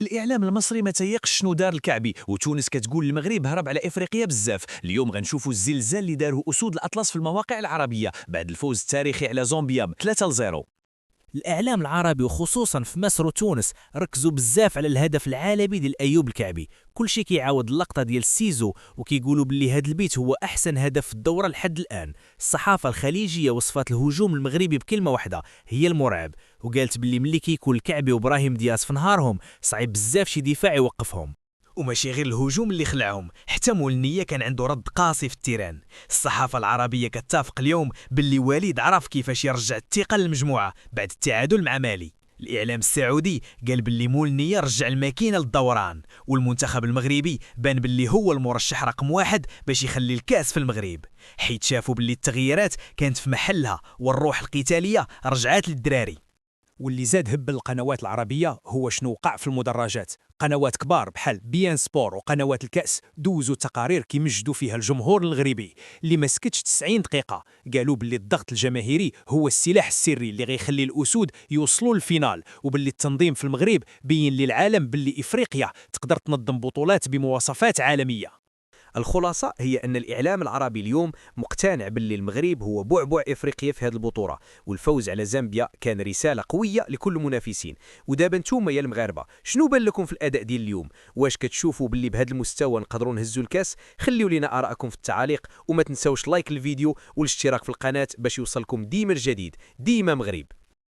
الإعلام المصري ما تيقش شنو دار الكعبي، وتونس كتقول المغرب هرب على إفريقيا بزاف. اليوم غنشوفوا الزلزال اللي داره أسود الأطلس في المواقع العربية بعد الفوز التاريخي على زامبيا ب 3-0. الإعلام العربي وخصوصا في مصر وتونس ركزوا بزاف على الهدف العالمي ديال أيوب الكعبي. كلشي كيعاود اللقطة ديال السيزو وكيقولوا باللي هذا البيت هو أحسن هدف في الدورة لحد الآن. الصحافة الخليجية وصفات الهجوم المغربي بكلمة واحدة، هي المرعب، وقالت باللي ملي كيكون الكعبي وابراهيم دياس في نهارهم صعيب بزاف شي دفاع يوقفهم. وماشي غير الهجوم اللي خلعهم، حتى مول النية كان عنده رد قاسي في التيران. الصحافة العربية كتتفق اليوم باللي وليد عرف كيفاش يرجع الثقة للمجموعة بعد التعادل مع مالي. الإعلام السعودي قال باللي مول النية رجع الماكينة للدوران، والمنتخب المغربي بان باللي هو المرشح رقم 1 باش يخلي الكاس في المغرب، حيت شافوا باللي التغييرات كانت في محلها والروح القتالية رجعات للدراري. واللي زاد هبل القنوات العربية هو شنو وقع في المدرجات. قنوات كبار بحال بيان سبور وقنوات الكأس دوزوا تقارير كيمجدوا فيها الجمهور المغربي اللي ما سكتش 90 دقيقة. قالوا باللي الضغط الجماهيري هو السلاح السري اللي غيخلي الأسود يوصلوا للفينال، وباللي التنظيم في المغرب بين للعالم باللي إفريقيا تقدر تنظم بطولات بمواصفات عالمية. الخلاصة هي أن الإعلام العربي اليوم مقتنع باللي المغرب هو بعبع إفريقيا في هذه البطولة، والفوز على زامبيا كان رسالة قوية لكل المنافسين. ودابا نتوما يا المغاربة، شنو بان لكم في الأداء ديال اليوم؟ واش كتشوفوا باللي بهذا المستوى نقدروا نهزوا الكاس؟ خليوا لنا آراءكم في التعاليق، وما تنسوش لايك الفيديو والاشتراك في القناة باش يوصلكم ديما الجديد. ديما مغرب.